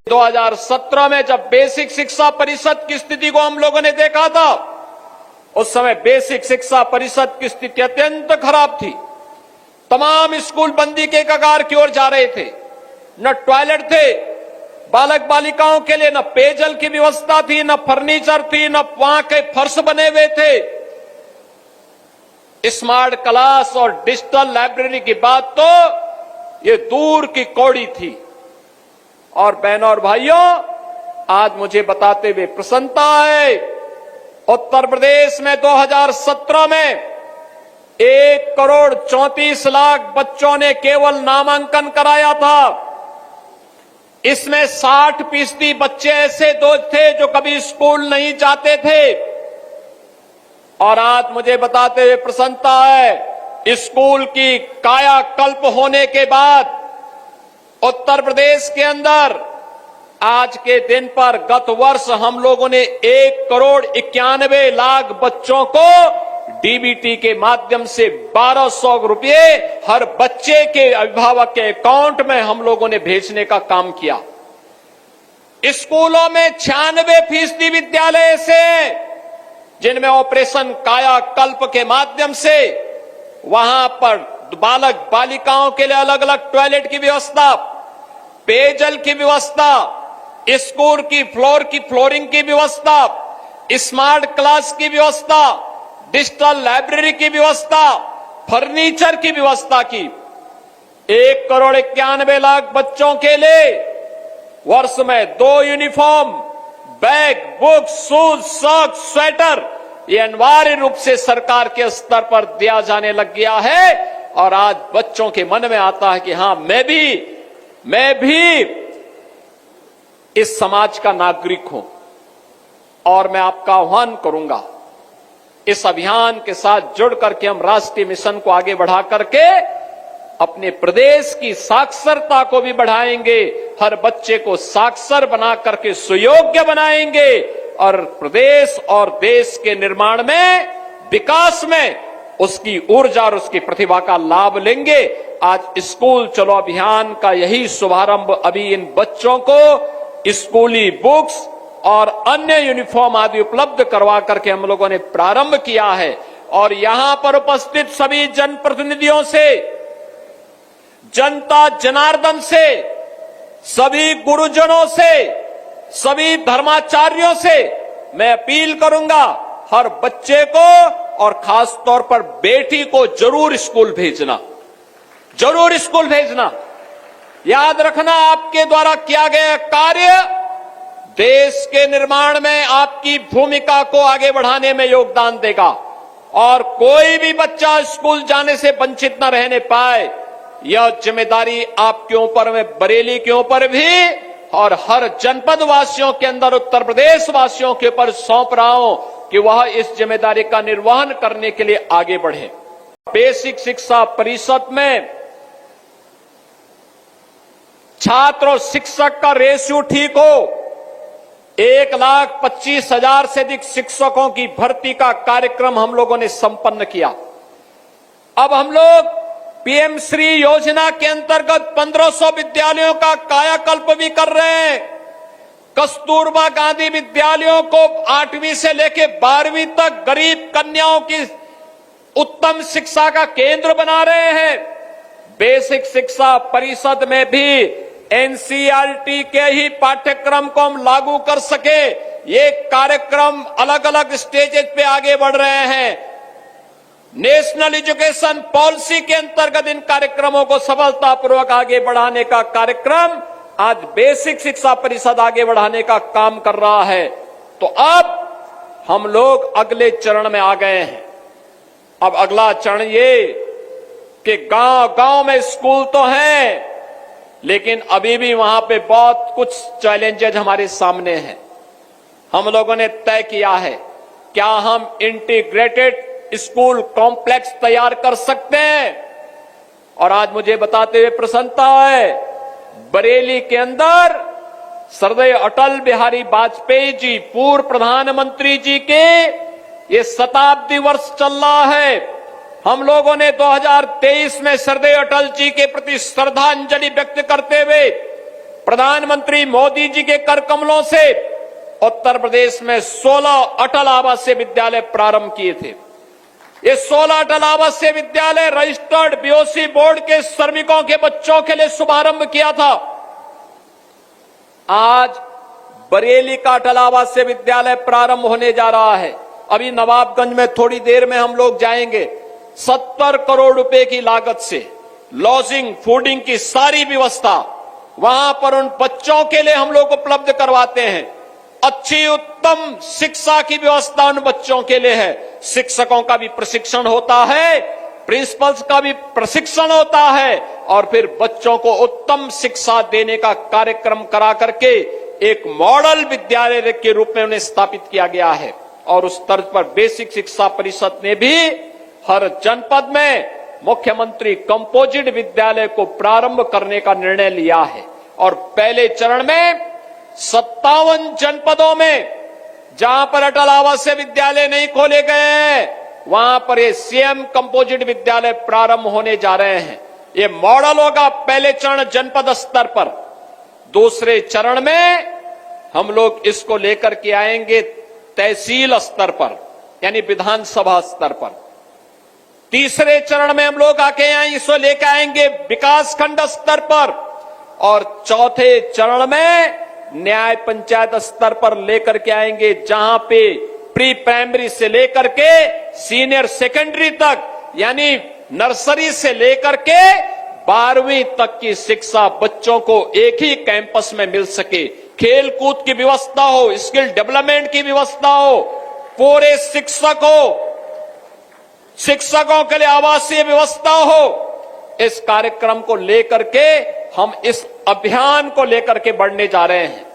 2017 में जब बेसिक शिक्षा परिषद की स्थिति को हम लोगों ने देखा था, उस समय बेसिक शिक्षा परिषद की स्थिति अत्यंत खराब थी। तमाम स्कूल बंदी के कगार की ओर जा रहे थे। न टॉयलेट थे बालक बालिकाओं के लिए, न पेयजल की व्यवस्था थी, न फर्नीचर थी, न वहां के फर्श बने हुए थे। स्मार्ट क्लास और डिजिटल लाइब्रेरी की बात तो ये दूर की कौड़ी थी। और बहनों और भाइयों, आज मुझे बताते हुए प्रसन्नता है, उत्तर प्रदेश में 2017 में 1,34,00,000 बच्चों ने केवल नामांकन कराया था। इसमें 60% बच्चे ऐसे थे जो कभी स्कूल नहीं जाते थे। और आज मुझे बताते हुए प्रसन्नता है, स्कूल की कायाकल्प होने के बाद उत्तर प्रदेश के अंदर आज के दिन पर गत वर्ष हम लोगों ने 1,91,00,000 बच्चों को डीबीटी के माध्यम से 1,200 रुपये हर बच्चे के अभिभावक के अकाउंट में हम लोगों ने भेजने का काम किया। स्कूलों में 96% विद्यालय ऐसे हैं जिनमें ऑपरेशन कायाकल्प के माध्यम से वहां पर बालक बालिकाओं के लिए अलग अलग टॉयलेट की व्यवस्था, पेयजल की व्यवस्था, स्कूल की फ्लोरिंग की व्यवस्था, स्मार्ट क्लास की व्यवस्था, डिजिटल लाइब्रेरी की व्यवस्था, फर्नीचर की व्यवस्था की। 1,91,00,000 बच्चों के लिए वर्ष में 2 uniform, bag, book, shoes, socks, sweater, ये अनिवार्य रूप से सरकार के स्तर पर दिया जाने लग गया है। और आज बच्चों के मन में आता है कि हां, मैं भी इस समाज का नागरिक हूं। और मैं आपका आह्वान करूंगा, इस अभियान के साथ जुड़ करके हम राष्ट्रीय मिशन को आगे बढ़ा करके अपने प्रदेश की साक्षरता को भी बढ़ाएंगे, हर बच्चे को साक्षर बना करके सुयोग्य बनाएंगे और प्रदेश और देश के निर्माण में, विकास में उसकी ऊर्जा और उसकी प्रतिभा का लाभ लेंगे। आज स्कूल चलो अभियान का यही शुभारंभ अभी इन बच्चों को स्कूली बुक्स और अन्य यूनिफॉर्म आदि उपलब्ध करवा करके हम लोगों ने प्रारंभ किया है। और यहां पर उपस्थित सभी जनप्रतिनिधियों से, जनता जनार्दन से, सभी गुरुजनों से, सभी धर्माचार्यों से मैं अपील करूंगा, हर बच्चे को और खास तौर पर बेटी को जरूर स्कूल भेजना, जरूर स्कूल भेजना। याद रखना, आपके द्वारा किया गया कार्य देश के निर्माण में आपकी भूमिका को आगे बढ़ाने में योगदान देगा। और कोई भी बच्चा स्कूल जाने से वंचित न रहने पाए, यह जिम्मेदारी आपके ऊपर में, बरेली के ऊपर भी और हर जनपद वासियों के अंदर, उत्तर प्रदेश वासियों के ऊपर सौंप रहा हूं कि वह इस जिम्मेदारी का निर्वहन करने के लिए आगे बढ़े। बेसिक शिक्षा परिषद में छात्र और शिक्षक का रेशियो ठीक हो, 1,25,000 से अधिक शिक्षकों की भर्ती का कार्यक्रम हम लोगों ने संपन्न किया। अब हम लोग पीएम श्री योजना के अंतर्गत 1,500 विद्यालयों का कायाकल्प भी कर रहे हैं। कस्तूरबा गांधी विद्यालयों को 8वीं से लेकर 12वीं तक गरीब कन्याओं की उत्तम शिक्षा का केंद्र बना रहे हैं। बेसिक शिक्षा परिषद में भी एनसीईआरटी के ही पाठ्यक्रम को हम लागू कर सके, ये कार्यक्रम अलग अलग स्टेजेस पे आगे बढ़ रहे हैं। नेशनल एजुकेशन पॉलिसी के अंतर्गत इन कार्यक्रमों को सफलतापूर्वक आगे बढ़ाने का कार्यक्रम आज बेसिक शिक्षा परिषद आगे बढ़ाने का काम कर रहा है। तो अब हम लोग अगले चरण में आ गए हैं। अब अगला चरण ये कि गांव-गांव में स्कूल तो हैं, लेकिन अभी भी वहां पे बहुत कुछ चैलेंजेज हमारे सामने हैं। हम लोगों ने तय किया है, क्या हम इंटीग्रेटेड स्कूल कॉम्प्लेक्स तैयार कर सकते हैं। और आज मुझे बताते हुए प्रसन्नता है, बरेली के अंदर सरदार अटल बिहारी वाजपेयी जी, पूर्व प्रधानमंत्री जी के ये शताब्दी वर्ष चल रहा है। हम लोगों ने 2023 में सरदार अटल जी के प्रति श्रद्धांजलि व्यक्त करते हुए प्रधानमंत्री मोदी जी के कर कमलों से उत्तर प्रदेश में 16 अटल आवासीय विद्यालय प्रारंभ किए थे। ये 16 अटल आवासीय विद्यालय रजिस्टर्ड बीओसी बोर्ड के श्रमिकों के बच्चों के लिए शुभारंभ किया था। आज बरेली का अटल आवासीय विद्यालय प्रारंभ होने जा रहा है। अभी नवाबगंज में थोड़ी देर में हम लोग जाएंगे। 70 करोड़ रुपए की लागत से लॉजिंग फूडिंग की सारी व्यवस्था वहां पर उन बच्चों के लिए हम लोग उपलब्ध करवाते हैं। अच्छी उत्तम शिक्षा की व्यवस्था उन बच्चों के लिए है। शिक्षकों का भी प्रशिक्षण होता है, प्रिंसिपल्स का भी प्रशिक्षण होता है और फिर बच्चों को उत्तम शिक्षा देने का कार्यक्रम करा करके एक मॉडल विद्यालय के रूप में उन्हें स्थापित किया गया है। और उस तर्ज पर बेसिक शिक्षा परिषद ने भी हर जनपद में मुख्यमंत्री कंपोजिट विद्यालय को प्रारंभ करने का निर्णय लिया है। और पहले चरण में 57 जनपदों में जहां पर अटल आवासीय विद्यालय नहीं खोले गए हैं वहां पर ये सीएम कंपोजिट विद्यालय प्रारंभ होने जा रहे हैं। ये मॉडल होगा पहले चरण जनपद स्तर पर। दूसरे चरण में हम लोग इसको लेकर के आएंगे तहसील स्तर पर यानी विधानसभा स्तर पर। तीसरे चरण में हम लोग आके इसको लेकर आएंगे विकासखंड स्तर पर और चौथे चरण में न्याय पंचायत स्तर पर लेकर के आएंगे जहां पे प्री प्राइमरी से लेकर के सीनियर सेकेंडरी तक यानी नर्सरी से लेकर के 12वीं तक की शिक्षा बच्चों को एक ही कैंपस में मिल सके। खेल कूद की व्यवस्था हो, स्किल डेवलपमेंट की व्यवस्था हो, पूरे शिक्षकों के लिए आवासीय व्यवस्था हो। इस कार्यक्रम को लेकर के हम इस अभियान को लेकर के बढ़ने जा रहे हैं।